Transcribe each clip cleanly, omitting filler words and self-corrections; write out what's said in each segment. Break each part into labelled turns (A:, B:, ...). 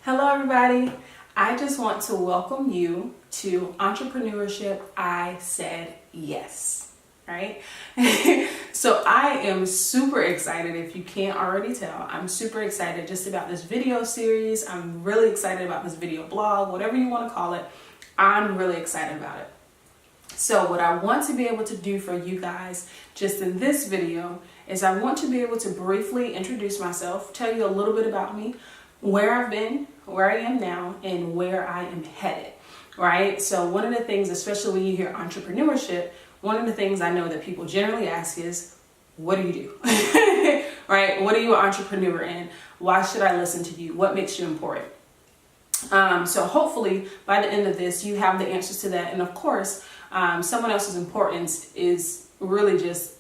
A: Hello everybody, I just want to welcome you to Entrepreneurship I Said Yes, right? So I am super excited, if you can't already tell. I'm super excited just about this video series. I'm really excited about this video blog, whatever you want to call it. I'm really excited about it. So what I want to be able to do for you guys just in this video is I want to be able to briefly introduce myself, tell you a little bit about me, where I've been, where I am now, and where I am headed, right? So one of the things, especially when you hear entrepreneurship, one of the things I know that people generally ask is, what do you do? Right? What are you an entrepreneur in? Why should I listen to you? What makes you important? So hopefully by the end of this, you have the answers to that. And of course, someone else's importance is really just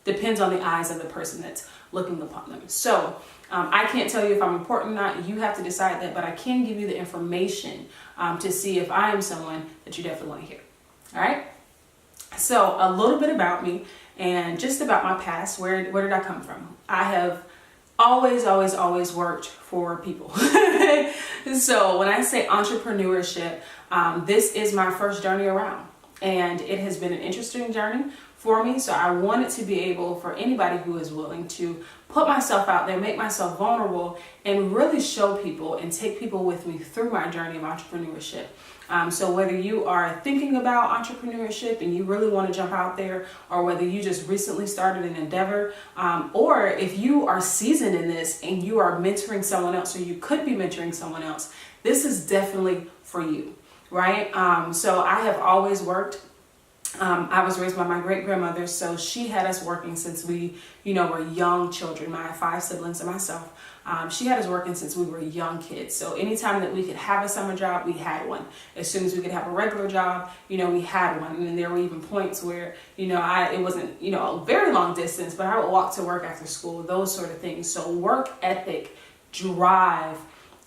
A: depends on the eyes of the person that's looking upon them. So I can't tell you if I'm important or not. You have to decide that, but I can give you the information to see if I am someone that you definitely want to hear. All right. So a little bit about me and just about my past. Where did I come from? I have always worked for people. So when I say entrepreneurship, this is my first journey around, and it has been an interesting journey for me. So I wanted to be able, for anybody who is willing, to put myself out there, make myself vulnerable, and really show people and take people with me through my journey of entrepreneurship. So whether you are thinking about entrepreneurship and you really want to jump out there, or whether you just recently started an endeavor, or if you are seasoned in this and you are mentoring someone else, or you could be mentoring someone else, this is definitely for you, right? So I have always worked. I was raised by my great-grandmother, so she had us working since we, were young children. I have 5 siblings and myself. She had us working since we were young kids. So anytime that we could have a summer job, we had one. As soon as we could have a regular job, we had one. And then there were even points where, it wasn't, a very long distance, but I would walk to work after school, those sort of things. So work ethic, drive,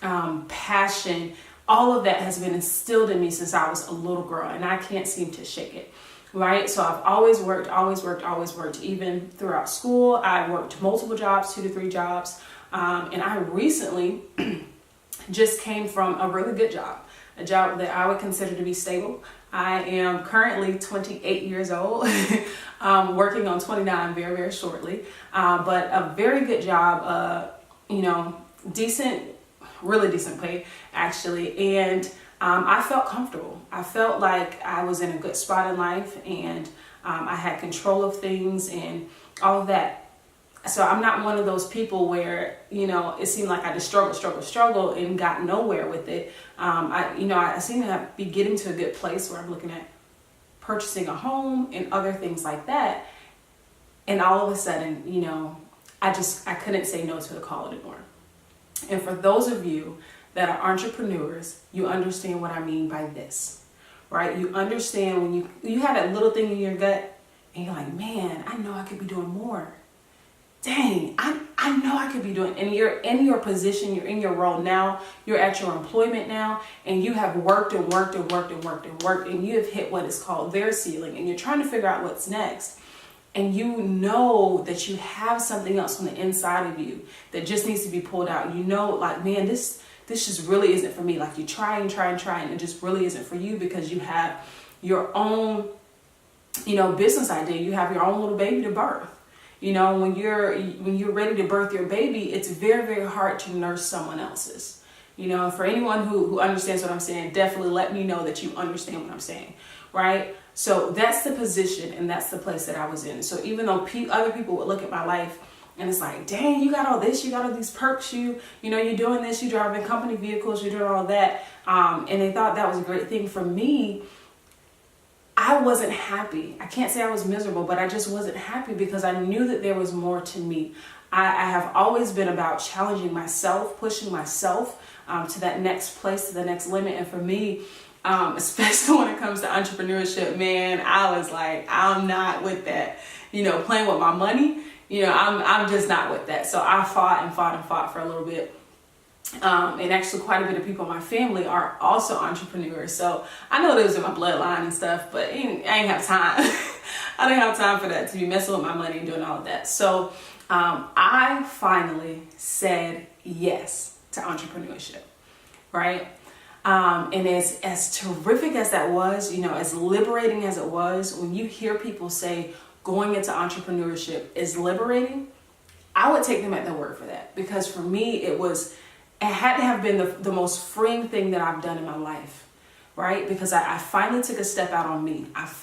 A: passion, all of that has been instilled in me since I was a little girl, and I can't seem to shake it. Right? So I've always worked. Even throughout school, I worked multiple jobs, 2 to 3 jobs. And I recently just came from a really good job, a job that I would consider to be stable. I am currently 28 years old, working on 29 very, very shortly. But a very good job, decent, really decent pay actually. And I felt comfortable. I felt like I was in a good spot in life, and I had control of things and all of that. So I'm not one of those people where, it seemed like I just struggle and got nowhere with it. I seem to be getting to a good place where I'm looking at purchasing a home and other things like that. And all of a sudden, I couldn't say no to the call anymore. And for those of you that are entrepreneurs, you understand what I mean by this, right? You understand when you have that little thing in your gut and you're like, man, I know I could be doing more. Dang, I know I could be doing, and you're in your position, you're in your role now, you're at your employment now, and you have worked, and you have hit what is called their ceiling, and you're trying to figure out what's next. And you know that you have something else on the inside of you that just needs to be pulled out. Like, man, this just really isn't for me. Like, you try, and it just really isn't for you because you have your own, business idea. You have your own little baby to birth. When you're ready to birth your baby, it's very, very hard to nurse someone else's. For anyone who understands what I'm saying, definitely let me know that you understand what I'm saying, right? So that's the position and that's the place that I was in. So even though other people would look at my life and it's like, dang, you got all this, you got all these perks, you're doing this, you're driving company vehicles, you're doing all that. And they thought that was a great thing. For me, I wasn't happy. I can't say I was miserable, but I just wasn't happy because I knew that there was more to me. I have always been about challenging myself, pushing myself to that next place, to the next limit. And for me, especially when it comes to entrepreneurship, man, I was like, I'm not with that. Playing with my money, I'm just not with that. So I fought for a little bit. And actually quite a bit of people in my family are also entrepreneurs. So I know it was in my bloodline and stuff, but I ain't have time. I didn't have time for that, to be messing with my money and doing all of that. So I finally said yes to entrepreneurship. right? And as terrific as that was, as liberating as it was, when you hear people say going into entrepreneurship is liberating, I would take them at their word for that. Because for me, it had to have been the most freeing thing that I've done in my life, right? Because I finally took a step out on me. I've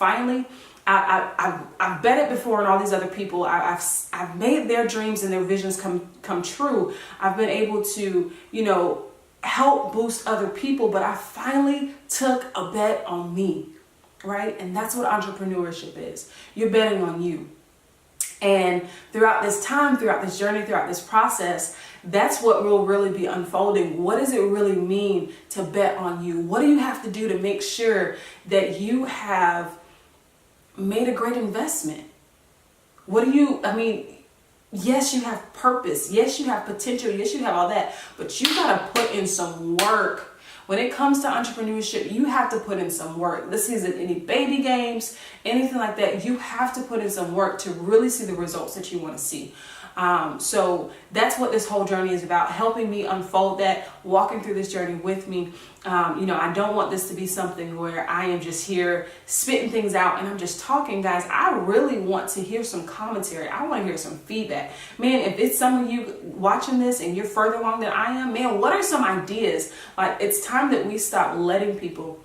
A: bet it before on all these other people. I've made their dreams and their visions come true. I've been able to, help boost other people, but I finally took a bet on me, right? And that's what entrepreneurship is. You're betting on you. And throughout this time, throughout this journey, throughout this process, that's what will really be unfolding. What does it really mean to bet on you? What do you have to do to make sure that you have made a great investment? Yes, you have purpose. Yes, you have potential. Yes, you have all that, but you got to put in some work. When it comes to entrepreneurship, you have to put in some work. This isn't any baby games, anything like that. You have to put in some work to really see the results that you want to see. So that's what this whole journey is about, helping me unfold that, walking through this journey with me. I don't want this to be something where I am just here spitting things out and I'm just talking, guys. I really want to hear some commentary. I want to hear some feedback. Man, if it's some of you watching this and you're further along than I am, man, what are some ideas? Like, it's time that we stop letting people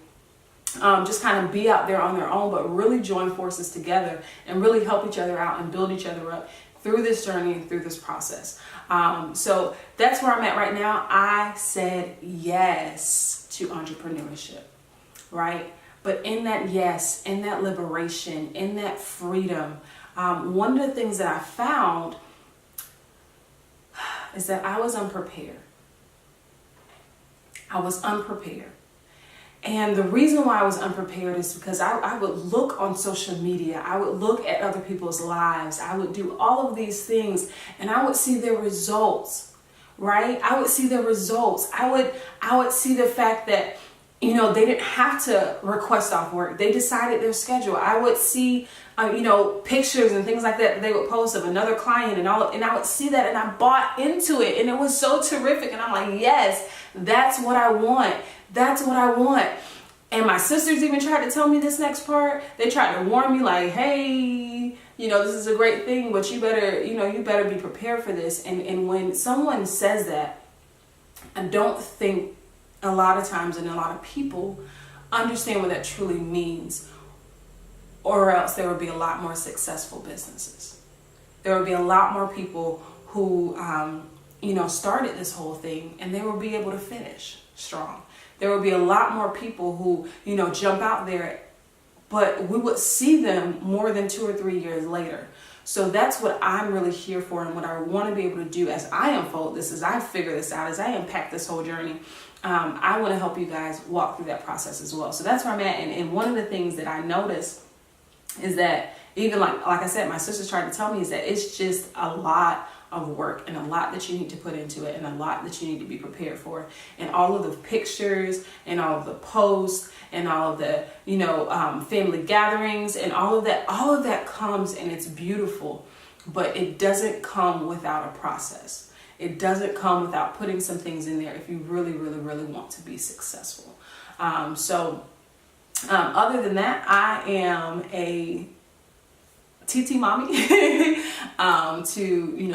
A: just kind of be out there on their own, but really join forces together and really help each other out and build each other up through this journey and through this process. So that's where I'm at right now. I said yes to entrepreneurship, right? But in that yes, in that liberation, in that freedom, one of the things that I found is that I was unprepared. I was unprepared. And the reason why I was unprepared is because I would look on social media. I would look at other people's lives. I would do all of these things and I would see their results, right? I would see their results. I would see the fact that, they didn't have to request off work. They decided their schedule. I would see, pictures and things like that they would post of another client and I would see that and I bought into it and it was so terrific. And I'm like, yes, that's what I want. That's what I want. And my sisters even tried to tell me this next part. They tried to warn me like, hey, this is a great thing, but you better be prepared for this. And when someone says that, I don't think a lot of times and a lot of people understand what that truly means, or else there would be a lot more successful businesses. There would be a lot more people who, started this whole thing and they will be able to finish strong. There will be a lot more people who, jump out there, but we would see them more than 2 or 3 years later. So that's what I'm really here for and what I want to be able to do as I unfold this, as I figure this out, as I unpack this whole journey. I want to help you guys walk through that process as well. So that's where I'm at. And one of the things that I noticed is that even like I said, my sisters tried to tell me is that it's just a lot of work and a lot that you need to put into it and a lot that you need to be prepared for. And all of the pictures and all of the posts and all of the, family gatherings and all of that comes and it's beautiful, but it doesn't come without a process. It doesn't come without putting some things in there if you really, really, really want to be successful. Other than that, I am a TT mommy to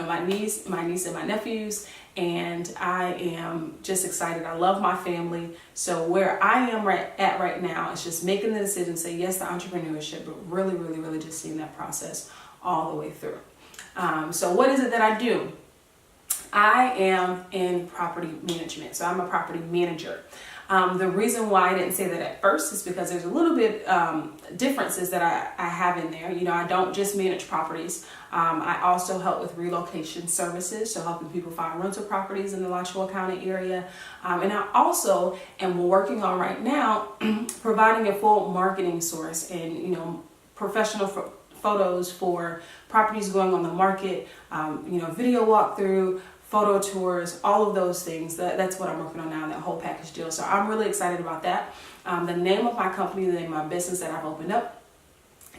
A: my niece and my nephews, and I am just excited. I love my family. So where I am at right now is just making the decision, say yes to entrepreneurship, but really, really, really just seeing that process all the way through. So what is it that I do? I am in property management, so I'm a property manager. The reason why I didn't say that at first is because there's a little bit differences that I have in there. I don't just manage properties. I also help with relocation services, so helping people find rental properties in the Alachua County area. And I also am working on right now providing a full marketing source and professional photos for properties going on the market, video walkthrough, photo tours, all of those things. That's what I'm working on now, that whole package deal. So I'm really excited about that. The name of my company, the name of my business that I've opened up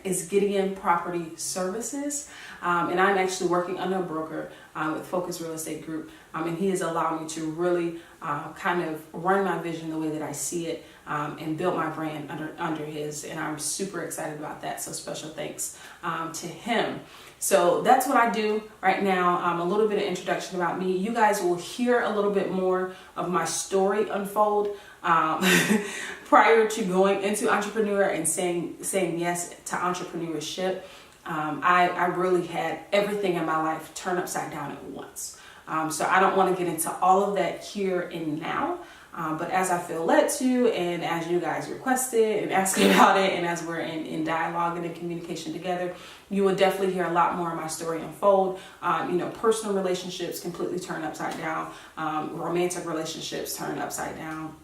A: is Gideon Property Services. And I'm actually working under a broker with Focus Real Estate Group. And he has allowed me to really kind of run my vision the way that I see it and build my brand under his. And I'm super excited about that. So special thanks to him. So that's what I do right now. A little bit of introduction about me. You guys will hear a little bit more of my story unfold prior to going into entrepreneur and saying yes to entrepreneurship. I really had everything in my life turn upside down at once. So I don't want to get into all of that here and now. But as I feel led to, and as you guys requested and asked about it, and as we're in dialogue and in communication together, you will definitely hear a lot more of my story unfold. Personal relationships completely turn upside down. Romantic relationships turn upside down.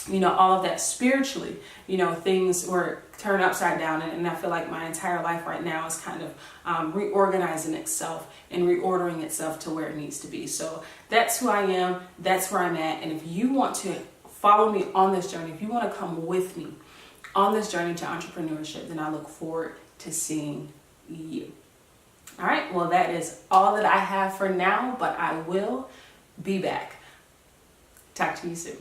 A: All of that spiritually, things were turned upside down. And I feel like my entire life right now is kind of reorganizing itself and reordering itself to where it needs to be. So that's who I am. That's where I'm at. And if you want to follow me on this journey, if you want to come with me on this journey to entrepreneurship, then I look forward to seeing you. All right. Well, that is all that I have for now, but I will be back. Talk to you soon.